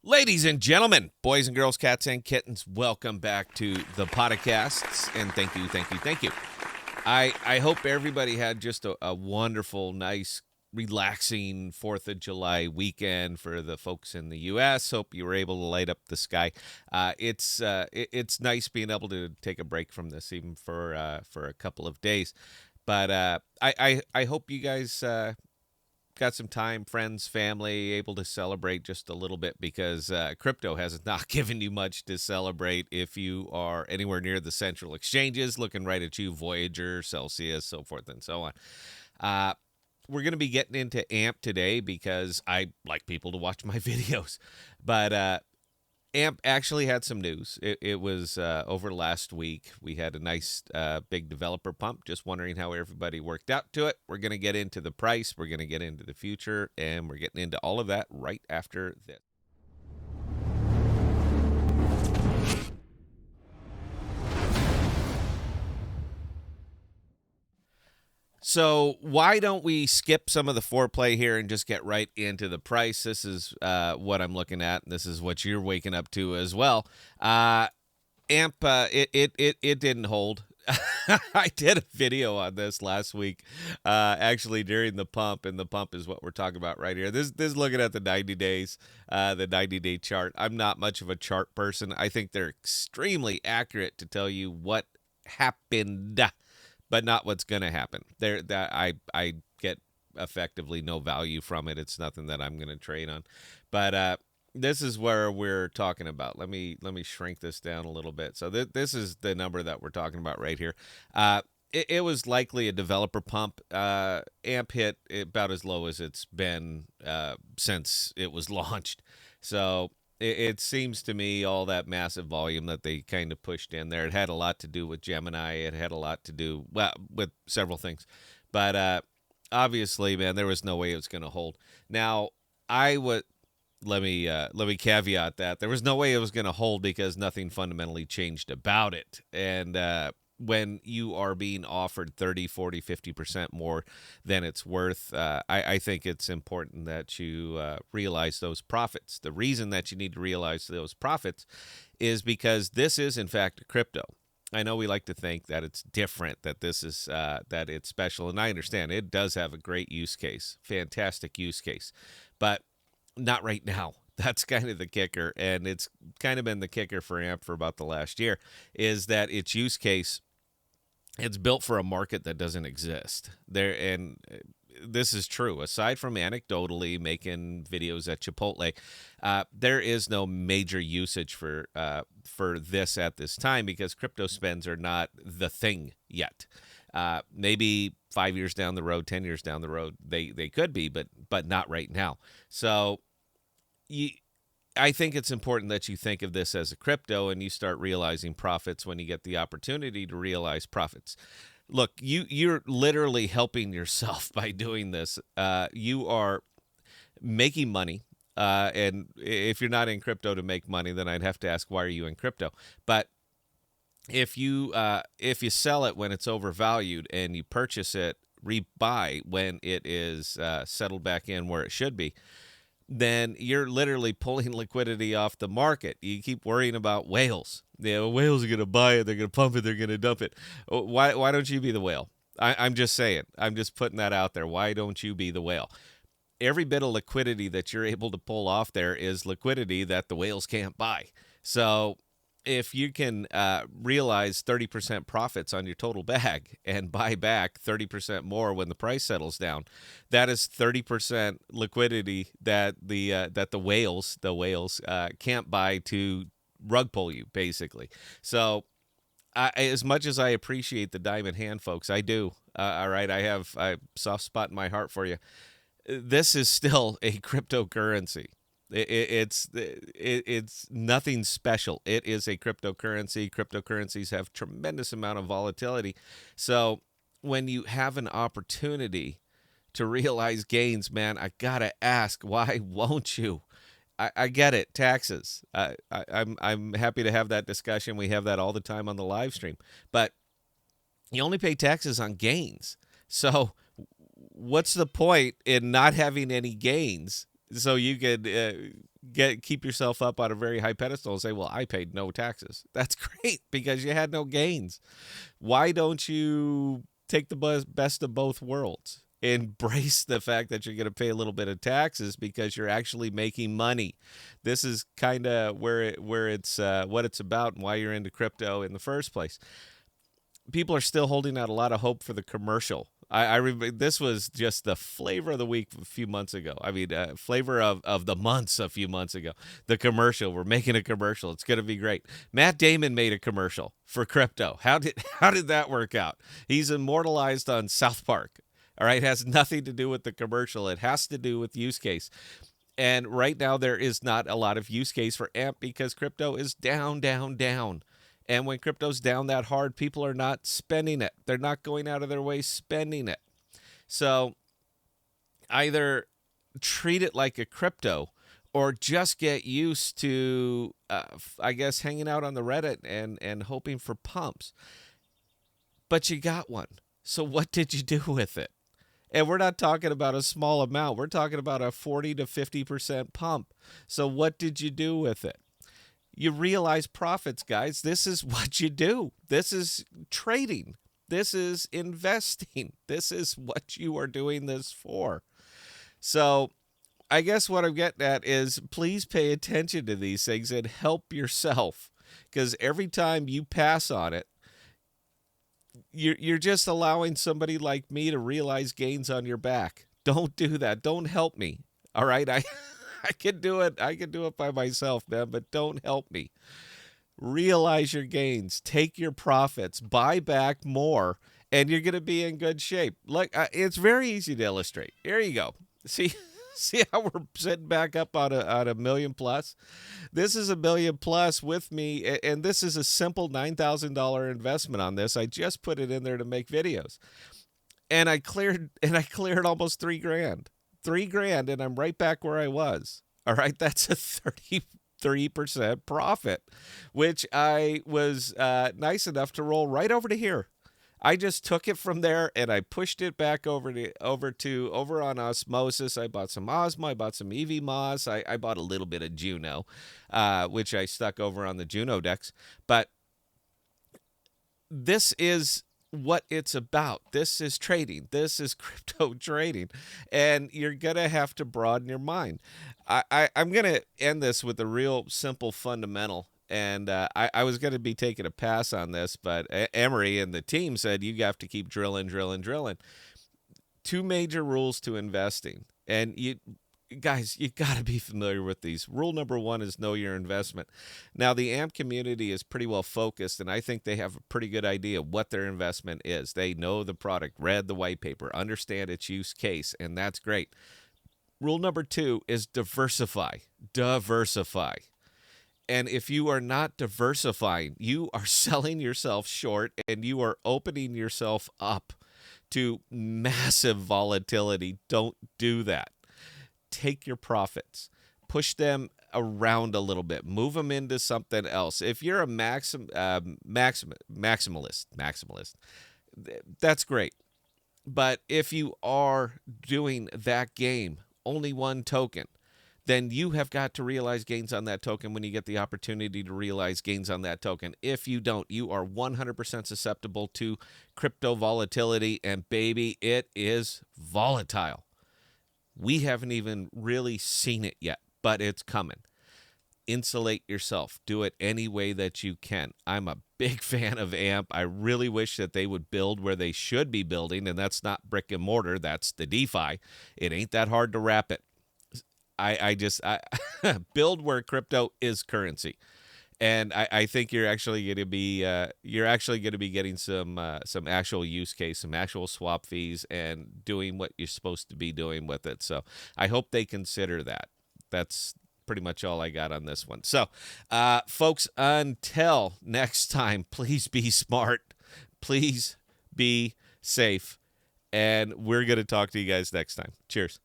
Ladies and gentlemen, boys and girls, cats and kittens, welcome back to the podcasts, and thank you. I hope everybody had just a wonderful, nice, relaxing 4th of July weekend for the folks in the U.S. Hope you were able to light up the sky. It's nice being able to take a break from this, even for a couple of days. But I hope you guys got some time, friends, family, able to celebrate just a little bit because crypto has not given you much to celebrate if you are anywhere near the central exchanges, looking right at you, Voyager, Celsius, so forth and so on. Uh, we're going to be getting into AMP today because I like people to watch my videos. But AMP actually had some news. It was over last week. We had a nice big developer pump. Just wondering how everybody worked out to it. We're going to get into the price. We're going to get into the future. And we're getting into all of that right after this. So why don't we skip some of the foreplay here and just get right into the price? This is what I'm looking at. And this is what you're waking up to as well. AMP, it didn't hold. I did a video on this last week, actually during the pump, and the pump is what we're talking about right here. This is looking at the 90 days, the 90-day chart. I'm not much of a chart person. I think they're extremely accurate to tell you what happened, but not what's going to happen. I get effectively no value from it. It's nothing that I'm going to trade on, but this is where we're talking about. Let me shrink this down a little bit. So this is the number that we're talking about right here. It was likely a developer pump. AMP hit about as low as it's been since it was launched. So it seems to me all that massive volume that they kind of pushed in there. It had a lot to do with Gemini. It had a lot to do with several things, but obviously, man, there was no way it was going to hold. Now, I would let me caveat that there was no way it was going to hold because nothing fundamentally changed about it. And when you are being offered 30, 40, 50% more than it's worth, I think it's important that you realize those profits. The reason that you need to realize those profits is because this is, in fact, a crypto. I know we like to think that it's different, that this is that it's special, and I understand it does have a great use case, fantastic use case, but not right now. That's kind of the kicker, and it's kind of been the kicker for AMP for about the last year, is that its use case, it's built for a market that doesn't exist there. And this is true. Aside from anecdotally making videos at Chipotle, there is no major usage for this at this time because crypto spends are not the thing yet. Maybe 5 years down the road, 10 years down the road, they could be, but not right now. So you, I think it's important that you think of this as a crypto and you start realizing profits when you get the opportunity to realize profits. Look, you're literally helping yourself by doing this. You are making money. And if you're not in crypto to make money, then I'd have to ask, why are you in crypto? But if you sell it when it's overvalued and you purchase it, rebuy when it is settled back in where it should be, then you're literally pulling liquidity off the market. You keep worrying about whales. Whales are going to buy it, they're going to pump it, they're going to dump it. Why don't you be the whale? I'm just saying. I'm just putting that out there. Why don't you be the whale? Every bit of liquidity that you're able to pull off there is liquidity that the whales can't buy. So if you can realize 30% profits on your total bag and buy back 30% more when the price settles down, that is 30% liquidity that the whales can't buy to rug pull you, basically. So as much as I appreciate the diamond hand, folks, I do. All right, I have a soft spot in my heart for you. This is still a cryptocurrency. It's nothing special. It is a cryptocurrency. Cryptocurrencies have tremendous amount of volatility. So when you have an opportunity to realize gains, man, I gotta ask, why won't you? I get it, taxes. I'm happy to have that discussion. We have that all the time on the live stream, but you only pay taxes on gains. So what's the point in not having any gains so you could keep yourself up on a very high pedestal and say, well, I paid no taxes. That's great because you had no gains. Why don't you take the best of both worlds? Embrace the fact that you're going to pay a little bit of taxes because you're actually making money. This is kind of where it's what it's about and why you're into crypto in the first place. People are still holding out a lot of hope for the commercial. I remember this was just the flavor of the week a few months ago. I mean, flavor of the months a few months ago. The commercial. We're making a commercial. It's going to be great. Matt Damon made a commercial for crypto. How did that work out? He's immortalized on South Park. All right, it has nothing to do with the commercial. It has to do with use case. And right now there is not a lot of use case for AMP because crypto is down, down, down. And when crypto's down that hard, people are not spending it. They're not going out of their way spending it. So either treat it like a crypto or just get used to, I guess, hanging out on the Reddit and hoping for pumps. But you got one. So what did you do with it? And we're not talking about a small amount. We're talking about a 40 to 50% pump. So what did you do with it? You realize profits, guys. This is what you do. This is trading. This is investing. This is what you are doing this for. So I guess what I'm getting at is please pay attention to these things and help yourself. Because every time you pass on it, you're just allowing somebody like me to realize gains on your back. Don't do that. Don't help me. All right? I can do it. I can do it by myself, man, but don't help me. Realize your gains. Take your profits. Buy back more, and you're going to be in good shape. Look, it's very easy to illustrate. Here you go. See how we're sitting back up on a million plus? This is $1 million plus with me, and this is a simple $9,000 investment on this. I just put it in there to make videos. And I cleared almost $3,000. $3,000, and I'm right back where I was. All right, that's a 33% profit, which I was nice enough to roll right over to here. I just took it from there and I pushed it back over on Osmosis. I bought some Osmo, I bought some EV Moss, I bought a little bit of Juno, which I stuck over on the Juno decks. But this is what it's about. This is trading. This is crypto trading. And you're going to have to broaden your mind. I'm going to end this with a real simple fundamental. And I was going to be taking a pass on this, but Emery and the team said you have to keep drilling. Two major rules to investing. And you guys, you got to be familiar with these. Rule number one is know your investment. Now, the AMP community is pretty well focused, and I think they have a pretty good idea what their investment is. They know the product, read the white paper, understand its use case, and that's great. Rule number two is diversify. Diversify. And if you are not diversifying, you are selling yourself short and you are opening yourself up to massive volatility. Don't do that. Take your profits, push them around a little bit, move them into something else. If you're a maximalist, that's great. But if you are doing that game, only one token, then you have got to realize gains on that token when you get the opportunity to realize gains on that token. If you don't, you are 100% susceptible to crypto volatility, and baby, it is volatile. We haven't even really seen it yet, but it's coming. Insulate yourself. Do it any way that you can. I'm a big fan of AMP. I really wish that they would build where they should be building, and that's not brick and mortar. That's the DeFi. It ain't that hard to wrap it. I build where crypto is currency, and I think you're actually going to be getting some actual use case, some actual swap fees, and doing what you're supposed to be doing with it. So I hope they consider that. That's pretty much all I got on this one. So, folks, until next time, please be smart, please be safe, and we're going to talk to you guys next time. Cheers.